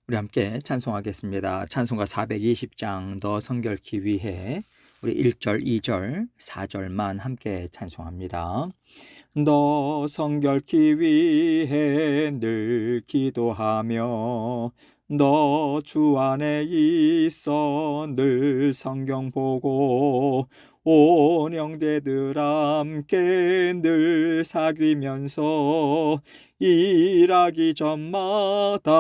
우리 함께 찬송하겠습니다. 찬송가 420장 너 성결케 위해 우리 1절, 2절, 4절만 함께 찬송합니다. 너 성결케 위해 늘 기도하며 너 주 안에 있어 늘 성경 보고 온 형제들 함께 늘 사귀면서 일하기 전마다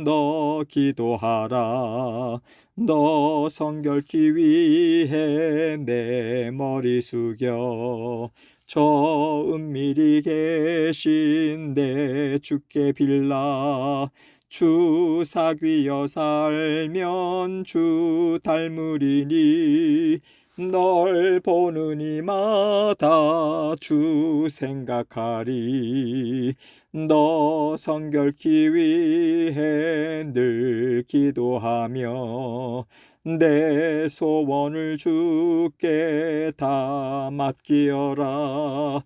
너 기도하라. 너 성결케 위해 내 머리 숙여 저 은밀히 계신 내 주께 빌라. 주 사귀어 살면 주 닮으리니 널 보는 이마다 주 생각하리. 너 성결케 위해 늘 기도하며 내 소원을 주께 다 맡기어라.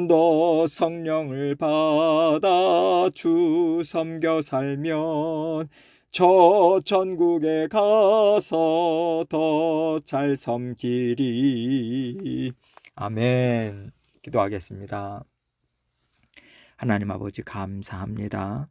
너 성령을 받아 주 섬겨 살면 저 천국에 가서 더 잘 섬기리. 아멘. 기도하겠습니다. 하나님 아버지 감사합니다.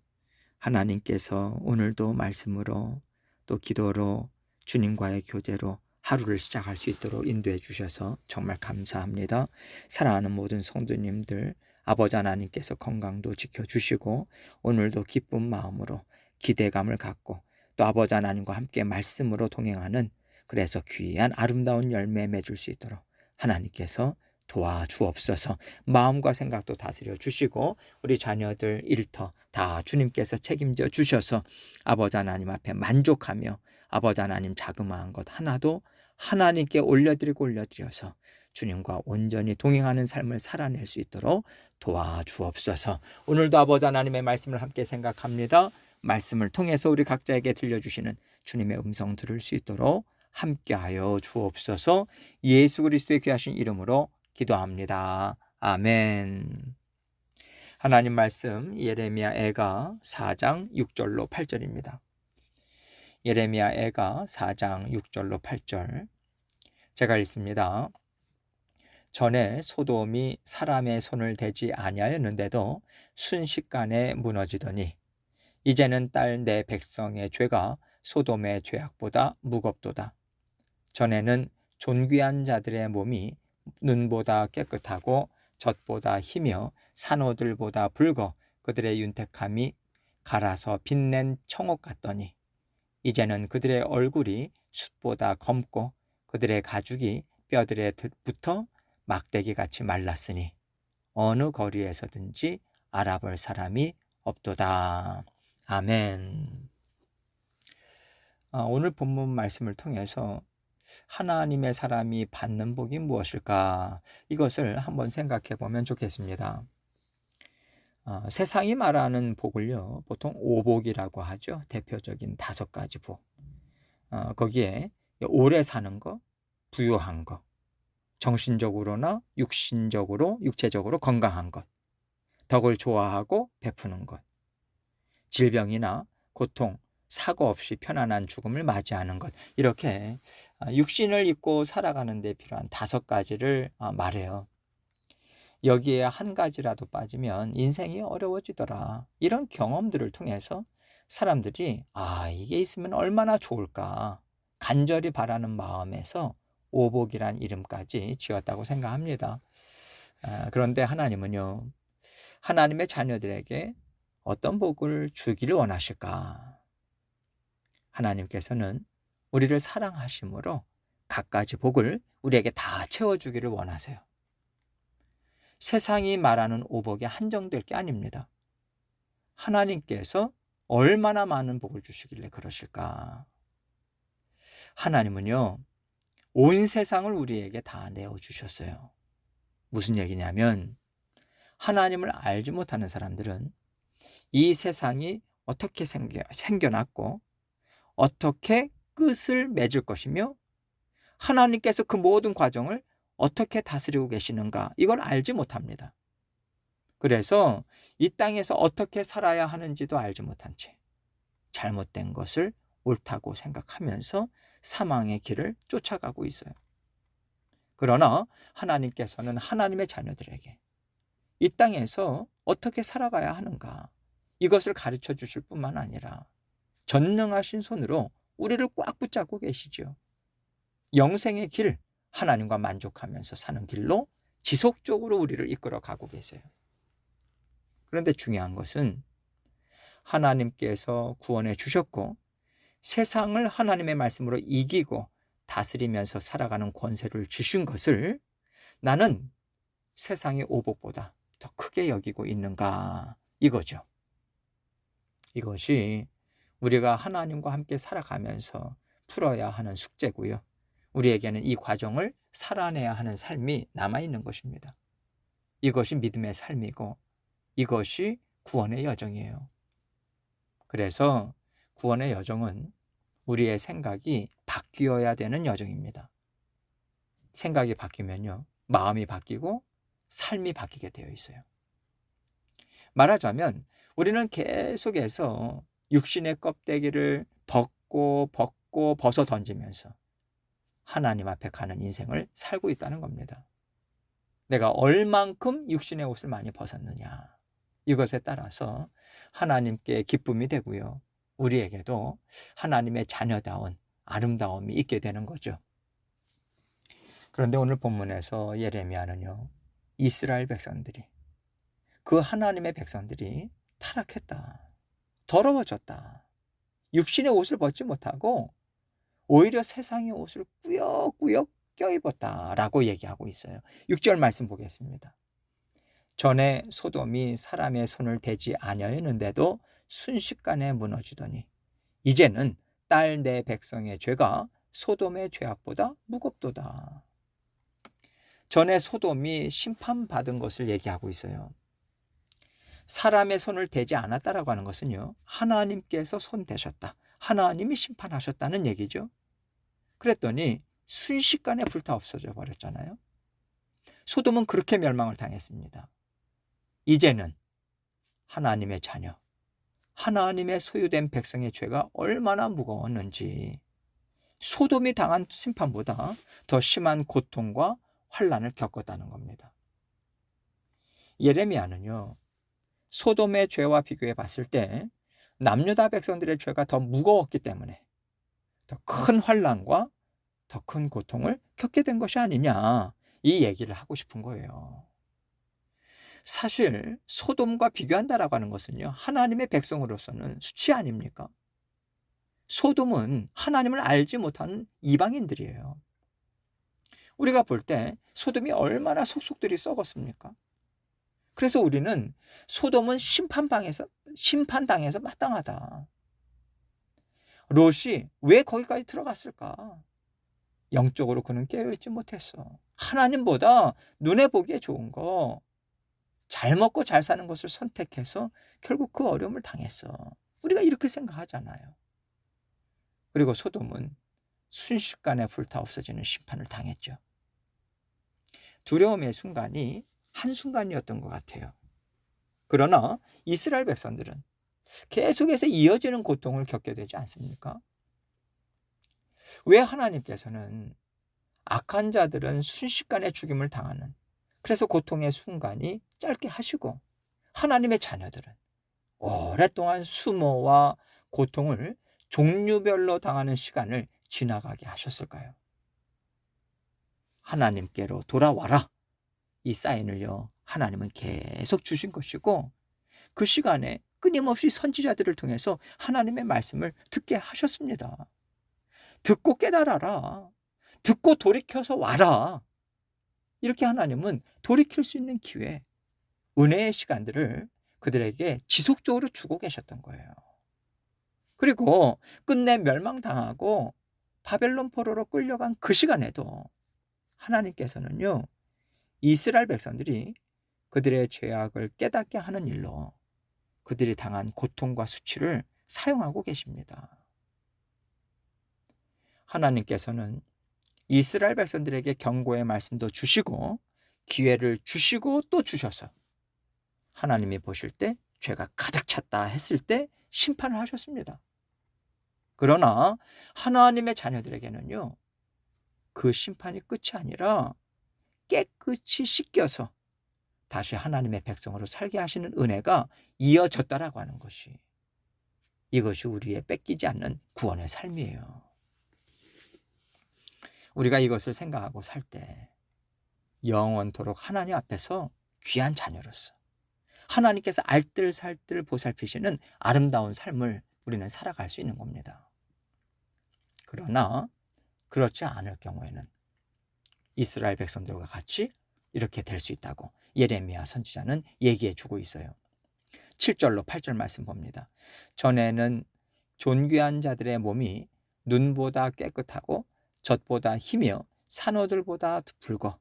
하나님께서 오늘도 말씀으로 또 기도로 주님과의 교제로 하루를 시작할 수 있도록 인도해 주셔서 정말 감사합니다. 사랑하는 모든 성도님들, 아버지 하나님께서 건강도 지켜주시고 오늘도 기쁜 마음으로 기대감을 갖고 또 아버지 하나님과 함께 말씀으로 동행하는, 그래서 귀한 아름다운 열매 맺을 수 있도록 하나님께서 도와주옵소서. 마음과 생각도 다스려 주시고 우리 자녀들 일터 다 주님께서 책임져 주셔서 아버지 하나님 앞에 만족하며 아버지 하나님 자그마한 것 하나도 하나님께 올려드려서 주님과 온전히 동행하는 삶을 살아낼 수 있도록 도와주옵소서. 오늘도 아버지 하나님의 말씀을 함께 생각합니다. 말씀을 통해서 우리 각자에게 들려주시는 주님의 음성 들을 수 있도록 함께하여 주옵소서. 예수 그리스도의 귀하신 이름으로 기도합니다. 아멘. 하나님 말씀 예레미야 애가 4장 6절로 8절입니다. 예레미야 애가 4장 6절로 8절 제가 읽습니다. 전에 소돔이 사람의 손을 대지 아니하였는데도 순식간에 무너지더니 이제는 딸 내 백성의 죄가 소돔의 죄악보다 무겁도다. 전에는 존귀한 자들의 몸이 눈보다 깨끗하고 젖보다 희며 산호들보다 붉어 그들의 윤택함이 갈아서 빛낸 청옥 같더니 이제는 그들의 얼굴이 숯보다 검고 그들의 가죽이 뼈들에 붙어 막대기같이 말랐으니 어느 거리에서든지 알아볼 사람이 없도다. 아멘. 오늘 본문 말씀을 통해서 하나님의 사람이 받는 복이 무엇일까? 이것을 한번 생각해 보면 좋겠습니다. 세상이 말하는 복을요, 보통 오복이라고 하죠. 대표적인 5가지 복. 거기에 오래 사는 거, 부유한 거, 정신적으로나 육체적으로 건강한 것, 덕을 좋아하고 베푸는 것, 질병이나 고통, 사고 없이 편안한 죽음을 맞이하는 것, 이렇게 육신을 입고 살아가는 데 필요한 5가지를 말해요. 여기에 한 가지라도 빠지면 인생이 어려워지더라. 이런 경험들을 통해서 사람들이 이게 있으면 얼마나 좋을까 간절히 바라는 마음에서 오복이란 이름까지 지었다고 생각합니다. 그런데 하나님은요, 하나님의 자녀들에게 어떤 복을 주기를 원하실까? 하나님께서는 우리를 사랑하심으로 갖가지 복을 우리에게 다 채워주기를 원하세요. 세상이 말하는 오복이 한정될 게 아닙니다. 하나님께서 얼마나 많은 복을 주시길래 그러실까? 하나님은요, 온 세상을 우리에게 다 내어주셨어요. 무슨 얘기냐면 하나님을 알지 못하는 사람들은 이 세상이 어떻게 생겨났고 어떻게 끝을 맺을 것이며 하나님께서 그 모든 과정을 어떻게 다스리고 계시는가, 이걸 알지 못합니다. 그래서 이 땅에서 어떻게 살아야 하는지도 알지 못한 채 잘못된 것을 옳다고 생각하면서 사망의 길을 쫓아가고 있어요. 그러나 하나님께서는 하나님의 자녀들에게 이 땅에서 어떻게 살아가야 하는가, 이것을 가르쳐 주실 뿐만 아니라 전능하신 손으로 우리를 꽉 붙잡고 계시죠. 영생의 길, 하나님과 만족하면서 사는 길로 지속적으로 우리를 이끌어 가고 계세요. 그런데 중요한 것은 하나님께서 구원해 주셨고 세상을 하나님의 말씀으로 이기고 다스리면서 살아가는 권세를 주신 것을 나는 세상의 오복보다 더 크게 여기고 있는가, 이거죠. 이것이 우리가 하나님과 함께 살아가면서 풀어야 하는 숙제고요. 우리에게는 이 과정을 살아내야 하는 삶이 남아있는 것입니다. 이것이 믿음의 삶이고 이것이 구원의 여정이에요. 그래서 구원의 여정은 우리의 생각이 바뀌어야 되는 여정입니다. 생각이 바뀌면요, 마음이 바뀌고 삶이 바뀌게 되어 있어요. 말하자면 우리는 계속해서 육신의 껍데기를 벗고 벗어 던지면서 하나님 앞에 가는 인생을 살고 있다는 겁니다. 내가 얼만큼 육신의 옷을 많이 벗었느냐, 이것에 따라서 하나님께 기쁨이 되고요, 우리에게도 하나님의 자녀다운 아름다움이 있게 되는 거죠. 그런데 오늘 본문에서 예레미야는요, 이스라엘 백성들이, 그 하나님의 백성들이 타락했다, 더러워졌다, 육신의 옷을 벗지 못하고 오히려 세상의 옷을 꾸역꾸역 껴입었다라고 얘기하고 있어요. 6절 말씀 보겠습니다. 전에 소돔이 사람의 손을 대지 아니하였는데도 순식간에 무너지더니 이제는 딸 내 백성의 죄가 소돔의 죄악보다 무겁도다. 전에 소돔이 심판받은 것을 얘기하고 있어요. 사람의 손을 대지 않았다라고 하는 것은요, 하나님께서 손 대셨다, 하나님이 심판하셨다는 얘기죠. 그랬더니 순식간에 불타 없어져 버렸잖아요. 소돔은 그렇게 멸망을 당했습니다. 이제는 하나님의 자녀, 하나님의 소유된 백성의 죄가 얼마나 무거웠는지 소돔이 당한 심판보다 더 심한 고통과 환난을 겪었다는 겁니다. 예레미야는요, 소돔의 죄와 비교해 봤을 때 남유다 백성들의 죄가 더 무거웠기 때문에 더 큰 환난과 더 큰 고통을 겪게 된 것이 아니냐, 이 얘기를 하고 싶은 거예요. 사실 소돔과 비교한다라고 하는 것은요, 하나님의 백성으로서는 수치 아닙니까? 소돔은 하나님을 알지 못하는 이방인들이에요. 우리가 볼 때 소돔이 얼마나 속속들이 썩었습니까? 그래서 우리는 소돔은 심판당해서 마땅하다. 롯이 왜 거기까지 들어갔을까? 영적으로 그는 깨어있지 못했어. 하나님보다 눈에 보기에 좋은 거, 잘 먹고 잘 사는 것을 선택해서 결국 그 어려움을 당했어. 우리가 이렇게 생각하잖아요. 그리고 소돔은 순식간에 불타 없어지는 심판을 당했죠. 두려움의 순간이 한순간이었던 것 같아요. 그러나 이스라엘 백성들은 계속해서 이어지는 고통을 겪게 되지 않습니까? 왜 하나님께서는 악한 자들은 순식간에 죽임을 당하는, 그래서 고통의 순간이 짧게 하시고 하나님의 자녀들은 오랫동안 수모와 고통을 종류별로 당하는 시간을 지나가게 하셨을까요? 하나님께로 돌아와라, 이 사인을요, 하나님은 계속 주신 것이고 그 시간에 끊임없이 선지자들을 통해서 하나님의 말씀을 듣게 하셨습니다. 듣고 깨달아라, 듣고 돌이켜서 와라, 이렇게 하나님은 돌이킬 수 있는 기회, 은혜의 시간들을 그들에게 지속적으로 주고 계셨던 거예요. 그리고 끝내 멸망당하고 바벨론 포로로 끌려간 그 시간에도 하나님께서는요, 이스라엘 백성들이 그들의 죄악을 깨닫게 하는 일로 그들이 당한 고통과 수치를 사용하고 계십니다. 하나님께서는 이스라엘 백성들에게 경고의 말씀도 주시고 기회를 주시고 또 주셔서 하나님이 보실 때 죄가 가득 찼다 했을 때 심판을 하셨습니다. 그러나 하나님의 자녀들에게는요, 그 심판이 끝이 아니라 깨끗이 씻겨서 다시 하나님의 백성으로 살게 하시는 은혜가 이어졌다라고 하는 것이, 이것이 우리의 뺏기지 않는 구원의 삶이에요. 우리가 이것을 생각하고 살 때 영원토록 하나님 앞에서 귀한 자녀로서 하나님께서 알뜰살뜰 보살피시는 아름다운 삶을 우리는 살아갈 수 있는 겁니다. 그러나 그렇지 않을 경우에는 이스라엘 백성들과 같이 이렇게 될 수 있다고 예레미야 선지자는 얘기해 주고 있어요. 7절로 8절 말씀 봅니다. 전에는 존귀한 자들의 몸이 눈보다 깨끗하고 젖보다 희며 산호들보다 붉어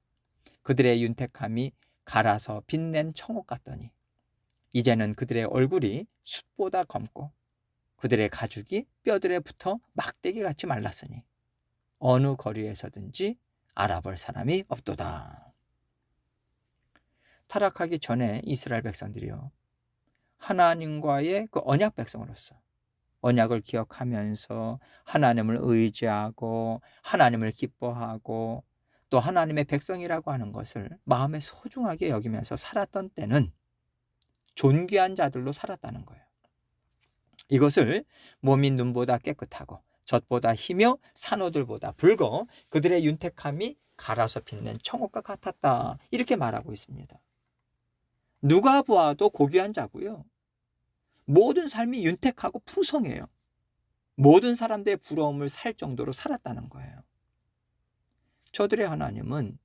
그들의 윤택함이 갈아서 빛낸 청옥 같더니 이제는 그들의 얼굴이 숯보다 검고 그들의 가죽이 뼈들에 붙어 막대기같이 말랐으니 어느 거리에서든지 알아볼 사람이 없도다. 타락하기 전에 이스라엘 백성들이요, 하나님과의 그 언약 백성으로서 언약을 기억하면서 하나님을 의지하고 하나님을 기뻐하고 또 하나님의 백성이라고 하는 것을 마음에 소중하게 여기면서 살았던 때는 존귀한 자들로 살았다는 거예요. 이것을 몸이 눈보다 깨끗하고 젖보다 희며 산호들보다 붉어 그들의 윤택함이 갈아서 빛낸 청옥과 같았다, 이렇게 말하고 있습니다. 누가 보아도 고귀한 자고요, 모든 삶이 윤택하고 풍성해요. 모든 사람들의 부러움을 살 정도로 살았다는 거예요. 저들의 하나님은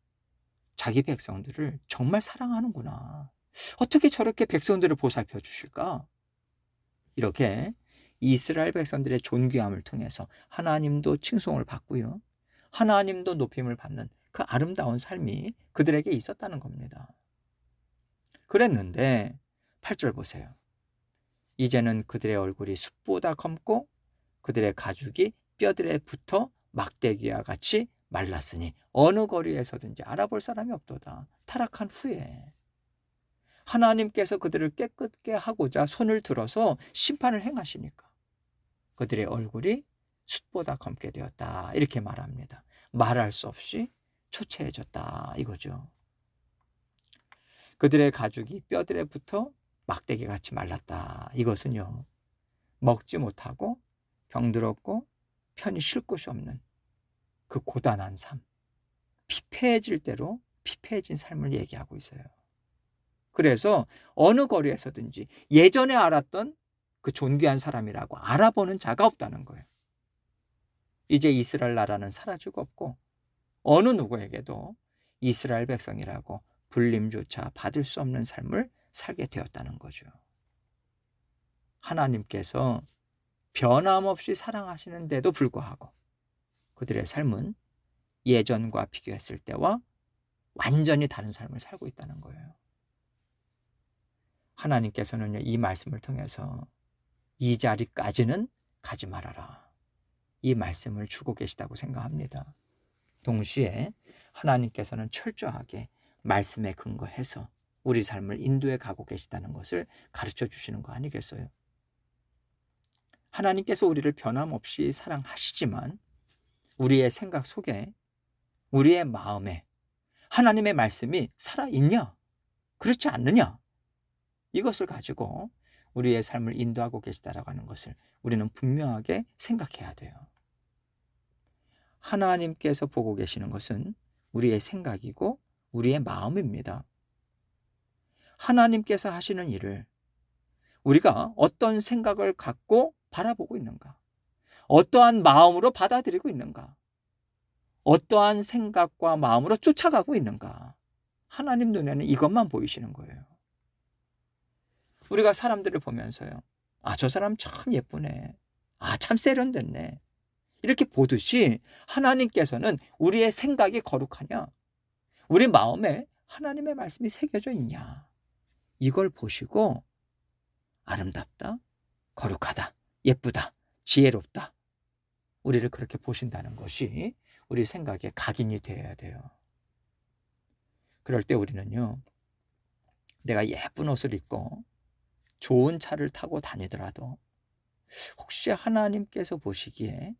자기 백성들을 정말 사랑하는구나, 어떻게 저렇게 백성들을 보살펴 주실까? 이렇게 이스라엘 백성들의 존귀함을 통해서 하나님도 칭송을 받고요, 하나님도 높임을 받는 그 아름다운 삶이 그들에게 있었다는 겁니다. 그랬는데 8절 보세요. 이제는 그들의 얼굴이 숯보다 검고 그들의 가죽이 뼈들에 붙어 막대기와 같이 말랐으니 어느 거리에서든지 알아볼 사람이 없도다. 타락한 후에 하나님께서 그들을 깨끗게 하고자 손을 들어서 심판을 행하시니까 그들의 얼굴이 숯보다 검게 되었다, 이렇게 말합니다. 말할 수 없이 초췌해졌다, 이거죠. 그들의 가죽이 뼈들에 붙어 막대기같이 말랐다, 이것은요, 먹지 못하고 병들었고 편히 쉴 곳이 없는 그 고단한 삶, 피폐해질 대로 피폐해진 삶을 얘기하고 있어요. 그래서 어느 거리에서든지 예전에 알았던 그 존귀한 사람이라고 알아보는 자가 없다는 거예요. 이제 이스라엘 나라는 사라지고 없고 어느 누구에게도 이스라엘 백성이라고 불림조차 받을 수 없는 삶을 살게 되었다는 거죠. 하나님께서 변함없이 사랑하시는데도 불구하고 그들의 삶은 예전과 비교했을 때와 완전히 다른 삶을 살고 있다는 거예요. 하나님께서는 이 말씀을 통해서 이 자리까지는 가지 말아라, 이 말씀을 주고 계시다고 생각합니다. 동시에 하나님께서는 철저하게 말씀에 근거해서 우리 삶을 인도해 가고 계시다는 것을 가르쳐 주시는 거 아니겠어요? 하나님께서 우리를 변함없이 사랑하시지만 우리의 생각 속에, 우리의 마음에 하나님의 말씀이 살아있냐, 그렇지 않느냐, 이것을 가지고 우리의 삶을 인도하고 계시다라고 하는 것을 우리는 분명하게 생각해야 돼요. 하나님께서 보고 계시는 것은 우리의 생각이고 우리의 마음입니다. 하나님께서 하시는 일을 우리가 어떤 생각을 갖고 바라보고 있는가, 어떠한 마음으로 받아들이고 있는가, 어떠한 생각과 마음으로 쫓아가고 있는가, 하나님 눈에는 이것만 보이시는 거예요. 우리가 사람들을 보면서요, 아, 저 사람 참 예쁘네, 아, 참 세련됐네, 이렇게 보듯이 하나님께서는 우리의 생각이 거룩하냐, 우리 마음에 하나님의 말씀이 새겨져 있냐, 이걸 보시고 아름답다, 거룩하다, 예쁘다, 지혜롭다, 우리를 그렇게 보신다는 것이 우리 생각에 각인이 되어야 돼요. 그럴 때 우리는요, 내가 예쁜 옷을 입고 좋은 차를 타고 다니더라도 혹시 하나님께서 보시기에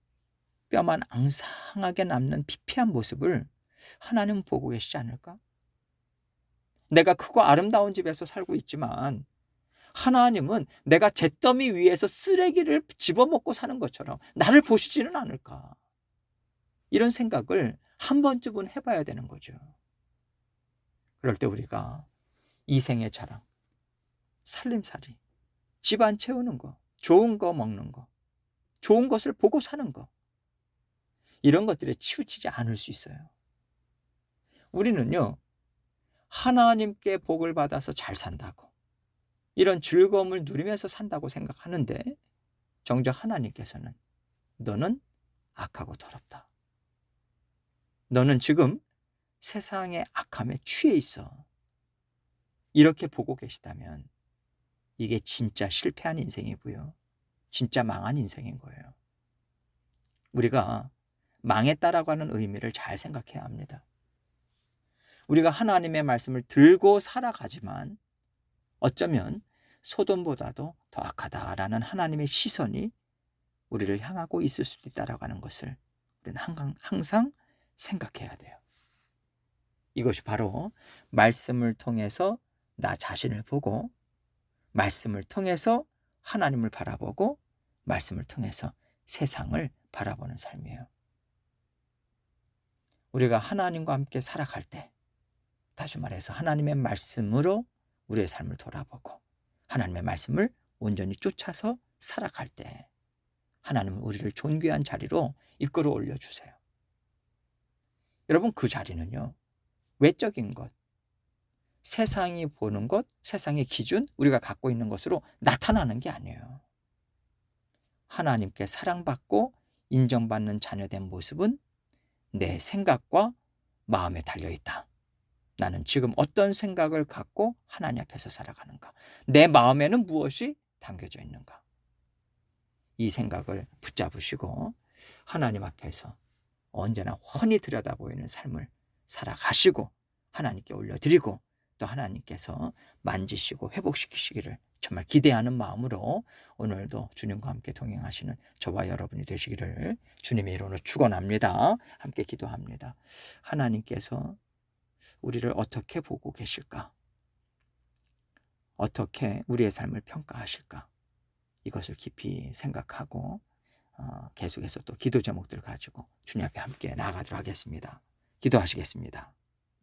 뼈만 앙상하게 남는 피폐한 모습을 하나님은 보고 계시지 않을까? 내가 크고 아름다운 집에서 살고 있지만 하나님은 내가 잿더미 위에서 쓰레기를 집어먹고 사는 것처럼 나를 보시지는 않을까? 이런 생각을 한 번쯤은 해봐야 되는 거죠. 그럴 때 우리가 이생의 자랑, 살림살이, 집안 채우는 거, 좋은 거 먹는 거, 좋은 것을 보고 사는 거, 이런 것들에 치우치지 않을 수 있어요. 우리는요, 하나님께 복을 받아서 잘 산다고, 이런 즐거움을 누리면서 산다고 생각하는데 정작 하나님께서는 너는 악하고 더럽다. 너는 지금 세상의 악함에 취해 있어. 이렇게 보고 계시다면 이게 진짜 실패한 인생이고요. 진짜 망한 인생인 거예요. 우리가 망했다라고 하는 의미를 잘 생각해야 합니다. 우리가 하나님의 말씀을 들고 살아가지만 어쩌면 소돔보다도 더 악하다라는 하나님의 시선이 우리를 향하고 있을 수도 있다라고 하는 것을 우리는 항상 생각해야 돼요. 이것이 바로 말씀을 통해서 나 자신을 보고, 말씀을 통해서 하나님을 바라보고, 말씀을 통해서 세상을 바라보는 삶이에요. 우리가 하나님과 함께 살아갈 때, 다시 말해서 하나님의 말씀으로 우리의 삶을 돌아보고 하나님의 말씀을 온전히 쫓아서 살아갈 때 하나님은 우리를 존귀한 자리로 이끌어 올려주세요. 여러분, 그 자리는요, 외적인 것, 세상이 보는 것, 세상의 기준, 우리가 갖고 있는 것으로 나타나는 게 아니에요. 하나님께 사랑받고 인정받는 자녀된 모습은 내 생각과 마음에 달려있다. 나는 지금 어떤 생각을 갖고 하나님 앞에서 살아가는가? 내 마음에는 무엇이 담겨져 있는가? 이 생각을 붙잡으시고 하나님 앞에서 언제나 훤히 들여다보이는 삶을 살아가시고 하나님께 올려드리고 또 하나님께서 만지시고 회복시키시기를 정말 기대하는 마음으로 오늘도 주님과 함께 동행하시는 저와 여러분이 되시기를 주님의 이름으로 축원합니다. 함께 기도합니다. 하나님께서 우리를 어떻게 보고 계실까? 어떻게 우리의 삶을 평가하실까? 이것을 깊이 생각하고 계속해서 또 기도 제목들을 가지고 주님 앞에 함께 나아가도록 하겠습니다. 기도하시겠습니다.